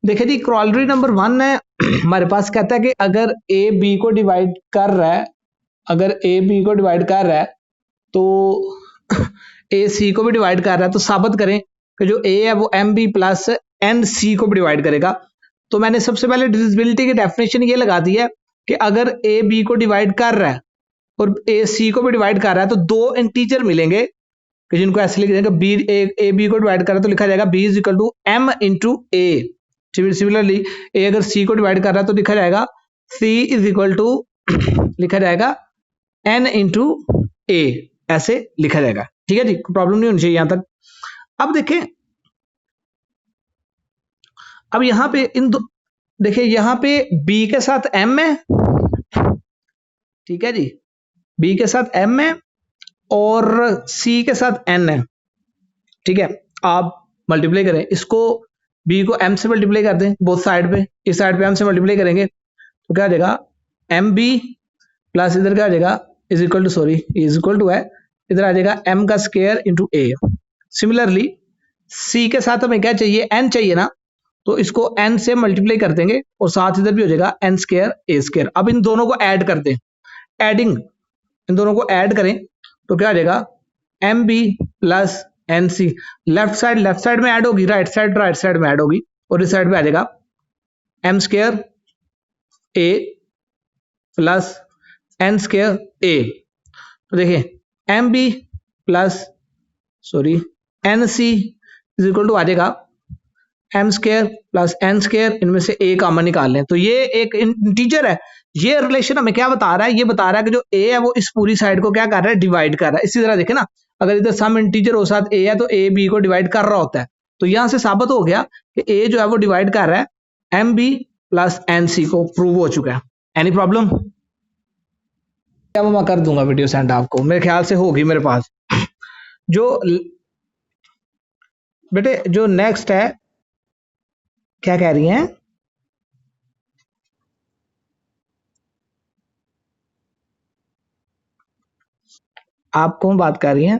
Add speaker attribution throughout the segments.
Speaker 1: देखिए जी, क्रॉलरी नंबर 1 है हमारे पास, कहता है कि अगर ए बी को डिवाइड कर रहा है, अगर ए बी को डिवाइड कर रहा है तो ए सी को भी डिवाइड कर रहा है, तो साबित करें कि जो ए है वो M B plus N C को भी डिवाइड करेगा। तो मैंने सबसे पहले डिविजिबिलिटी की डेफिनेशन ये लगा दी है कि अगर ए बी को डिवाइड कर रहा है और ए सी को भी डिवाइड कर रहा है तो दो इंटीजर मिलेंगे कि जिनको ऐसे लिख देंगे, बी ए बी को डिवाइड कर रहा है तो लिखा जाएगा B is equal to M into A. Similarly A अगर सी को डिवाइड कर रहा है तो लिखा जाएगा सी इज इक्वल टू लिखा जाएगा एन इंटू ए, ऐसे लिखा जाएगा। ठीक है जी, प्रॉब्लम नहीं होनी चाहिए यहां तक। अब देखें, अब यहां पे इन दो, देखिए यहां पे बी के साथ एम है, ठीक है जी, बी के साथ एम है और सी के साथ एन है। ठीक है, आप मल्टीप्लाई करें इसको, बी को एम से मल्टीप्लाई कर दें बोथ साइड पे, इस साइड पे एम से मल्टीप्लाई करेंगे तो क्या आ जाएगा एम बी प्लस इधर क्या आ जाएगा is equal to, sorry is equal to है, इधर आ जाएगा एम का square into A. Similarly C के साथ हमें क्या चाहिए, एन चाहिए ना, तो इसको एन से मल्टीप्लाई कर देंगे और साथ इधर भी हो जाएगा एन स्क्वायर ए स्क्वायर। अब इन दोनों को ऐड कर दें, एडिंग, इन दोनों को ऐड करें तो क्या आ जाएगा M B plus N C. Left side में ऐड होगी, राइट साइड में ऐड होगी और इस साइड पे आ जाएगा M square A plus N square A. तो देखिए M B plus sorry N C is equal to आ जाएगा M square plus N square, इनमें से ए कॉमन निकाल लें तो ये एक इंटीजर है। ये रिलेशन हमें क्या बता रहा है, ये बता रहा है कि जो ए है वो इस पूरी साइड को क्या कर रहा है, डिवाइड कर रहा है। इसी तरह देखें ना, अगर इधर सम इंटीजर हो साथ ए है तो ए बी को डिवाइड कर रहा होता है। तो यहां से साबित हो गया कि ए जो है वो डिवाइड कर रहा है M B plus N C को, प्रूव हो चुका है। Any problem? क्या मैं कर दूंगा वीडियो सेंड आपको, मेरे ख्याल से होगी मेरे पास। जो बेटे जो नेक्स्ट है, क्या कह रही हैं, आप कौन बात कर रही हैं?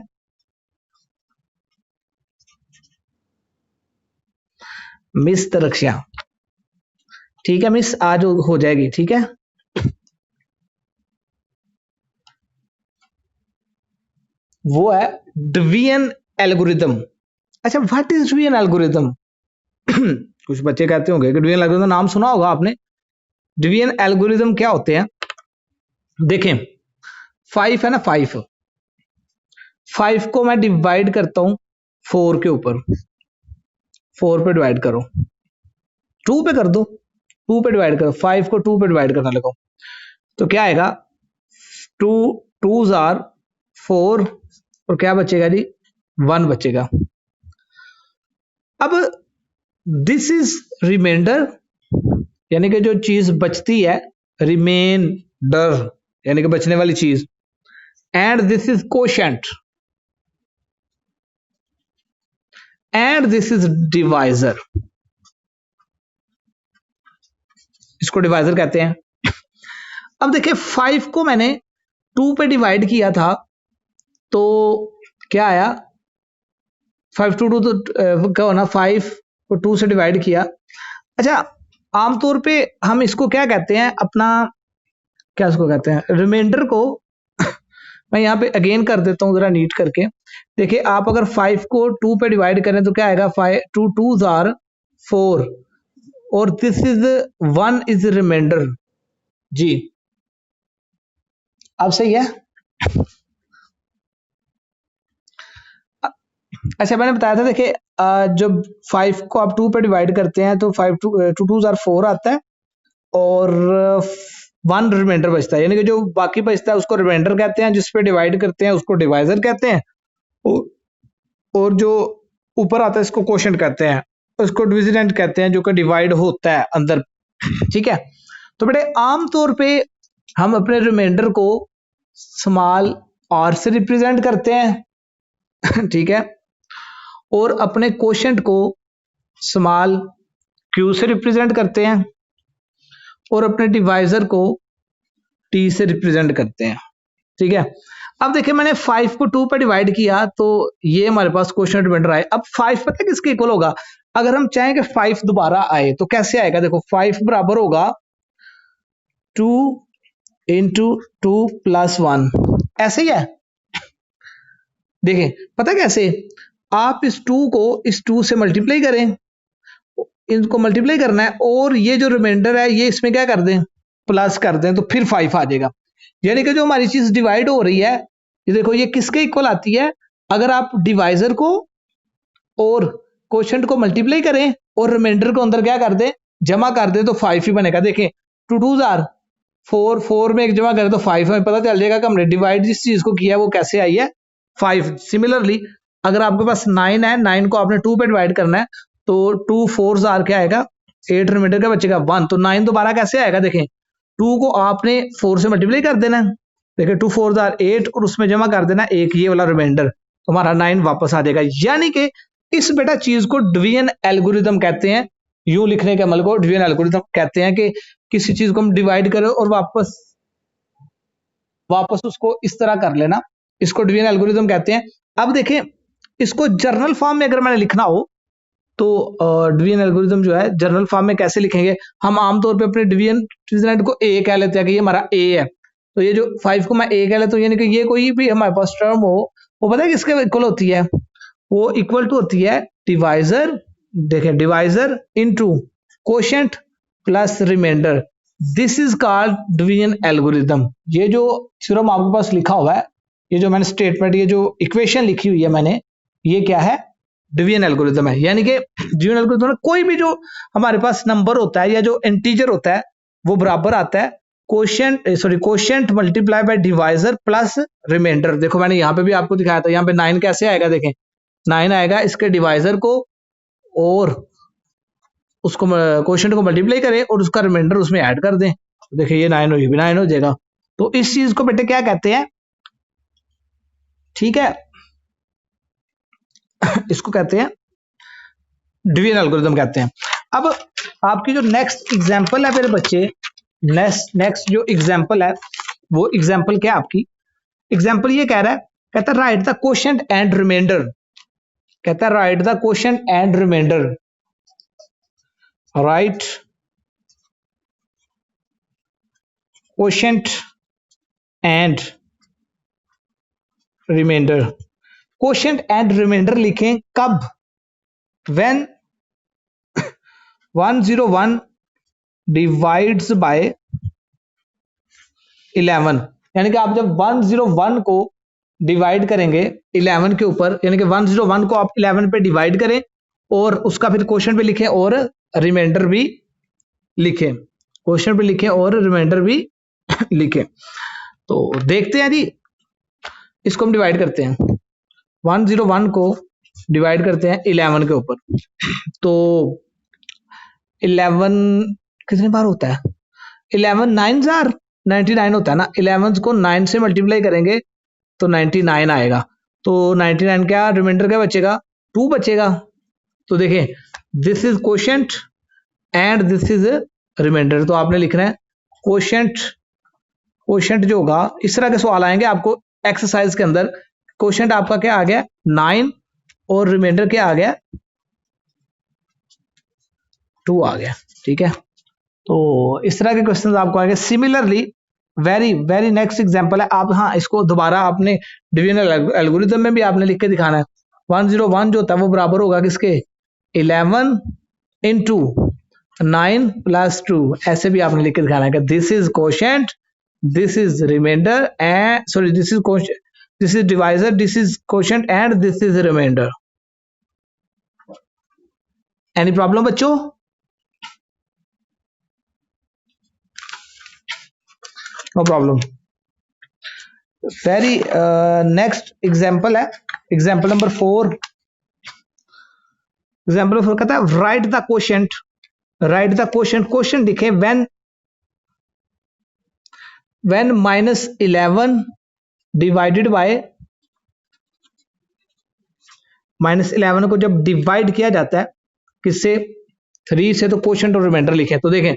Speaker 1: मिस तरक्ष्या, ठीक है मिस, आज हो जाएगी, ठीक है। वो है डिवीजन एल्गोरिथम। अच्छा, व्हाट इज डिवीजन एल्गोरिथम? कुछ बच्चे कहते होंगे कि डिवीजन एल्गोरिथम नाम सुना होगा आपने। डिवीजन एल्गोरिथम क्या होते हैं, देखें 5 है ना, 5 को मैं डिवाइड करता हूं 4 के ऊपर, 4 पे डिवाइड करो, 2 पे कर दो, 2 पे डिवाइड करो, 5 को 2 पे डिवाइड करना लगो तो क्या आएगा, 2 2s आर 4 और क्या बचेगा जी, 1 बचेगा। अब दिस इज रिमाइंडर, यानी कि जो चीज बचती है, रिमेंडर यानी कि बचने वाली चीज, and this is quotient and this is divisor, इसको डिवाइजर कहते हैं। अब देखिए 5 को मैंने 2 पे डिवाइड किया था तो क्या आया, 5 टू 2 तो क्या होना, 5 को 2 से डिवाइड किया। अच्छा, आमतौर पे हम इसको क्या कहते हैं, अपना क्या इसको कहते हैं, रिमाइंडर को मैं यहाँ पे अगेन कर देता हूँ जरा नीट करके। देखिए आप अगर 5 को 2 पे डिवाइड करें तो क्या आएगा, 5 2 2s आर 4 और दिस इज 1 इज रिमाइंडर जी। अब सही है? अच्छा, मैंने बताया था देखिए जब 5 को आप 2 पे डिवाइड करते हैं तो 5 2 2s आर 4 आता है और 1 रिमाइंडर बचता है, यानी कि जो बाकी बचता है उसको रिमाइंडर कहते हैं, जिस पे डिवाइड करते हैं उसको डिवाइजर कहते हैं, और जो ऊपर आता है इसको कोशेंट कहते हैं, उसको डिविजिडेंट कहते हैं, जो कि डिवाइड होता है अंदर। ठीक है, तो बेटे आमतौर पे हम अपने रिमाइंडर को स्मॉल आर से रिप्रेजेंट करते हैं ठीक है, और अपने कोशेंट को स्मॉल क्यू से रिप्रेजेंट करते हैं और अपने डिवाइजर को टी से रिप्रेजेंट करते हैं। ठीक है, अब देखिए मैंने 5 को 2 पे डिवाइड किया तो ये हमारे पास क्वेश्चन रिमाइंडर आए। अब 5 पता है किसके इक्वल होगा, अगर हम चाहें कि 5 दोबारा आए तो कैसे आएगा? देखो 5 बराबर होगा 2 इंटू 2 प्लस 1, ऐसे ही है। देखें पता कैसे, आप इस 2 को इस 2 से मल्टीप्लाई करें, इनको मल्टीप्लाई करना है और ये जो रिमाइंडर है ये इसमें क्या कर दें, प्लस कर दें, तो फिर 5 आ जाएगा। यानी कि जो हमारी चीज डिवाइड हो रही है, ये देखो ये किसके इक्वल आती है, अगर आप डिवाइजर को और क्वोशंट को मल्टीप्लाई करें और रिमाइंडर को अंदर क्या कर दें, जमा कर दें, तो 5 ही बनेगा। देखें 2 2 आर 4, 4 में एक जमा करें तो 5, हमें पता चल जाएगा कि हमने डिवाइड जिस चीज को किया है वो कैसे आई है, 5। सिमिलरली अगर आपके पास 9 है, 9 को आपने 2 पे डिवाइड करना है, तो 2 4 आर क्या आएगा, 8 रिमाइंडर का बचेगा 1, तो 9 दोबारा कैसे आएगा, देखें 2 को आपने 4 से मल्टीप्लाई कर देना है, देखिए 2 4 आर 8 और उसमें जमा कर देना एक ये वाला रिमाइंडर, तो हमारा 9 वापस आ जाएगा। यानी कि इस बेटा चीज को डिवीजन एल्गोरिथम कहते हैं, यूं लिखने के अमल को डिवीजन एल्गोरिथम कहते हैं, कि किसी चीज को हम डिवाइड करें और वापस वापस उसको इस तरह कर लेना, इसको डिवीजन एल्गोरिथम कहते हैं। अब देखें इसको जर्नल फॉर्म में अगर मैंने लिखना हो तो डिवीजन एल्गोरिथम जो है जर्नल फॉर्म में कैसे लिखेंगे, हम आमतौर पे अपने डिवीजन डिटरमिनेंट को ए कह लेते हैं कि ये हमारा ए है, तो ये जो 5 को मैं ए कह लेता हूं, यानी कि ये कोई भी हमारे पास टर्म हो वो पता है किसके इक्वल होती है, वो इक्वल टू होती है डिवाइजर, देखें divisor into quotient plus remainder, this is called division algorithm. ये जो थ्योरम आपके पास लिखा हुआ है, ये जो मैंने स्टेटमेंट, ये जो इक्वेशन लिखी हुई है मैंने, ये क्या है, डिवीजन एल्गोरिथम है। यानी कि डिवीजन एल्गोरिथम में कोई भी जो हमारे पास नंबर होता है या जो इंटीजर होता है वो बराबर आता है quotient multiply by divisor plus remainder. देखो मैंने यहाँ पे भी आपको दिखाया था, यहाँ पे 9 कैसे आएगा, देखें 9 आएगा इसके डिवाइजर को और उसको क्वोशंट को मल्टीप्लाई करें और उसका रिमाइंडर उसमें ऐड कर दें, तो देखिए ये 9 ये भी 9 हो जाएगा। तो इस चीज को बेटे क्या कहते हैं, ठीक है इसको कहते हैं डिवीजन एल्गोरिथम कहते हैं। अब आपकी जो नेक्स्ट एग्जांपल है मेरे बच्चे, नेक्स्ट जो एग्जांपल है वो एग्जांपल क्या है आपकी, एग्जांपल ये कह रहा है, कहता है write the quotient and remainder, कहता है write the quotient and remainder, write quotient and remainder. Quotient and remainder लिखें कब, व्हेन 101 डिवाइड्स बाय 11, यानी कि आप जब 101 को डिवाइड करेंगे 11 के ऊपर, यानी कि 101 को आप 11 पे डिवाइड करें और उसका फिर क्वोशंट पे लिखें और रिमाइंडर भी लिखें, क्वोशंट पे लिखें और रिमाइंडर भी लिखें। तो देखते हैं जी, इसको हम डिवाइड करते हैं, 101 को डिवाइड करते हैं 11 के ऊपर, तो 11 कितने बार होता है, 11 9 जार 99 होता है ना, 11 को 9 से मल्टीप्लाई करेंगे तो 99 आएगा, तो 99 क्या रिमाइंडर क्या बचेगा, 2 बचेगा। तो देखें this is quotient and this is remainder, तो आपने लिखना है क्वोशंट जो होगा, इस तरह के सवाल आएंगे आपको एक्सरसाइज के अंदर, क्वोशंट आपका क्या आ गया 9 और रिमाइंडर क्या आ गया 2 आ गया, ठीक है। तो इस तरह के क्वेश्चंस आपको आएंगे। Similarly very very next example है, आप हाँ इसको दोबारा आपने डिवीजन एल्गोरिथम में भी आपने लिख के दिखाना है, 101 जो होता है वो बराबर होगा किसके, 11 इंटू 9 प्लस 2, ऐसे भी आपने लिख के दिखाना है कि this is quotient, this is remainder and sorry this is quotient, this is divisor, this is quotient and this is remainder. Any problem बच्चों? No problem. Very next example है, एग्जांपल नंबर 4, एग्जांपल 4 कहता है write the quotient, write the quotient, quotient लिखे when -11 divided by, -11 को जब divide किया जाता है किससे, 3 से, तो क्वोशंट और रिमाइंडर लिखे। तो देखें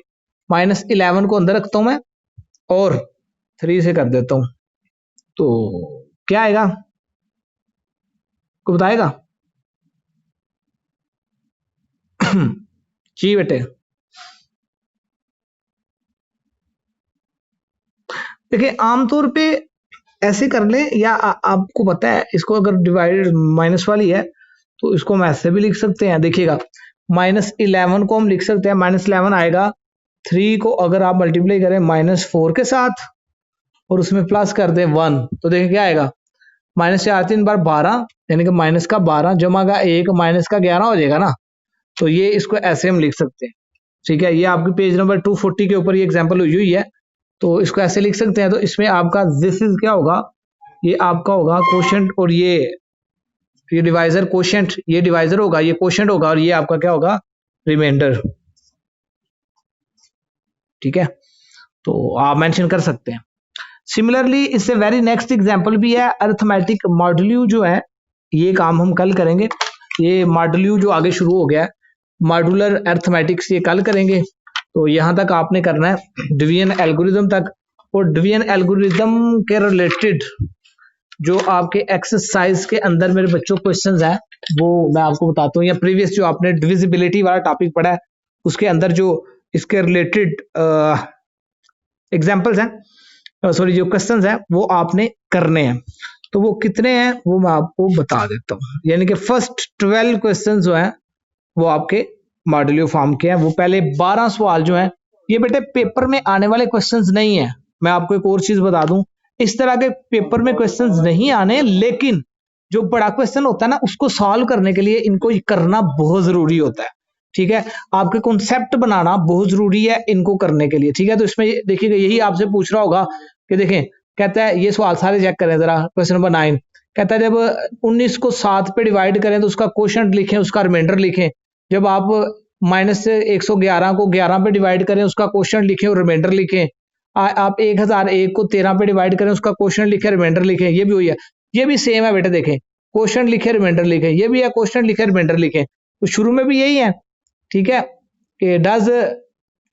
Speaker 1: -11 को अंदर रखता हूं मैं और 3 से कर देता हूं, तो क्या आएगा, को बताएगा, जी बेटे, देखिए आमतौर पे ऐसे कर ले, या आपको पता है इसको अगर डिवाइड माइनस वाली है तो इसको हम ऐसे भी लिख सकते हैं। देखिएगा -11 को हम लिख सकते हैं, -11 आएगा 3 को अगर आप मल्टीप्लाई करें -4 के साथ और उसमें प्लस कर दें 1, तो देखिए क्या आएगा, -4 3 बार 12, यानी कि माइनस का 12 जमा का 1 माइनस का 11 हो जाएगा ना। तो ये इसको ऐसे हम लिख सकते हैं। ठीक है, ये आपकी पेज नंबर 240 के ऊपर ये एग्जांपल हुई है, तो इसको ऐसे लिख सकते हैं। तो इसमें आपका दिस इज क्या होगा, ये आपका होगा कोशेंट, और ये डिवाइजर कोशेंट, ये डिवाइजर होगा, ये कोशेंट होगा, और ये आपका क्या होगा, रिमाइंडर। ठीक है, तो आप मेंशन कर सकते हैं। सिमिलरली इससे वेरी नेक्स्ट एग्जांपल भी है, अरिथमेटिक मॉड्यूल्यू जो है, ये काम हम कल करेंगे। ये मॉड्यूल्यू जो आगे शुरू हो गया है, मॉड्यूलर अरिथमेटिक्स, ये कल करेंगे। तो यहाँ तक आपने करना है डिवीजन एल्गोरिदम तक, और डिवीजन एल्गोरिदम के रिलेटेड जो आपके एक्सरसाइज के अंदर मेरे बच्चों क्वेश्चंस हैं वो मैं आपको बताता हूँ, या प्रीवियस जो आपने डिविजिबिलिटी वाला टॉपिक पढ़ा है उसके अंदर जो इसके रिलेटेड एग्जांपल्स हैं, सॉरी जो क्वेश्चंस हैं वो आपने करने हैं। तो वो कितने हैं वो मैं आपको बता देता हूँ। यानी कि फर्स्ट 12 क्वेश्चन जो हैं वो आपके मॉड्यूल्यू फॉर्म के हैं। वो पहले 12 सवाल जो हैं ये बेटे पेपर में आने वाले क्वेश्चंस नहीं है। मैं आपको एक और चीज बता दूं, इस तरह के पेपर में क्वेश्चंस नहीं आने, लेकिन जो बड़ा क्वेश्चन होता है ना उसको सॉल्व करने के लिए इनको करना बहुत जरूरी होता है। ठीक है, आपके कॉन्सेप्ट बनाना बहुत जरूरी है इनको करने के लिए। ठीक है, तो इसमें देखिएगा यही आपसे पूछ रहा होगा कि देखें, कहता है ये सवाल सारे चेक करें जरा। क्वेश्चन नंबर 9 कहता है जब 19 को 7 पे डिवाइड करें तो उसका क्वोशंट लिखें, उसका रिमाइंडर लिखें। जब आप -111 को 11 पे डिवाइड करें उसका क्वोशंट लिखें और रिमाइंडर लिखें। आप 1001 को 13 पे डिवाइड करें उसका क्वोशंट लिखें, रिमाइंडर लिखें। ये भी हुई है, ये भी सेम है बेटे। देखें, क्वोशंट लिखे रिमाइंडर लिखें, ये भी है क्वोशंट लिखे रिमाइंडर लिखें। तो शुरू में भी यही है। ठीक है, कि does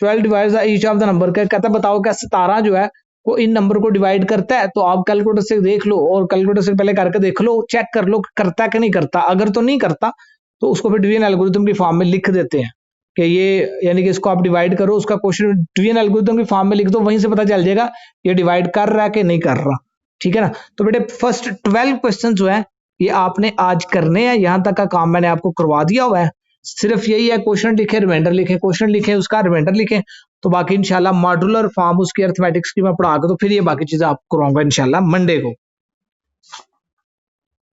Speaker 1: 12 divide each of the number, कहता बताओ क्या 17 जो है वो इन नंबर को डिवाइड करता है। तो आप कैलकुलेटर से देख लो, और कैलकुलेटर से पहले करके देख लो, चेक कर लो करता है कि नहीं करता। अगर तो नहीं करता तो उसको फिर डिवीजन एल्गोरिथम की फॉर्म में लिख देते हैं कि ये, यानी कि इसको आप डिवाइड करो, उसका क्वेश्चन डिवीजन एल्गोरिथम की फॉर्म में लिख दो, वहीं से पता चल जाएगा ये डिवाइड कर रहा है कि नहीं कर रहा। ठीक है ना। तो बेटे फर्स्ट 12 क्वेश्चन जो है ये आपने आज करने हैं। यहां तक का काम मैंने आपको करवा दिया हुआ है। सिर्फ यही है, क्वेश्चन लिखे रिमाइंडर लिखे, क्वेश्चन लिखे उसका रिमाइंडर लिखे। तो बाकी इंशाल्लाह मॉड्यूलर फॉर्म उसकी अरिथमेटिक्स की मैं पढ़ा के तो फिर ये बाकी चीजें आपको करवाऊंगा इंशाल्लाह मंडे को।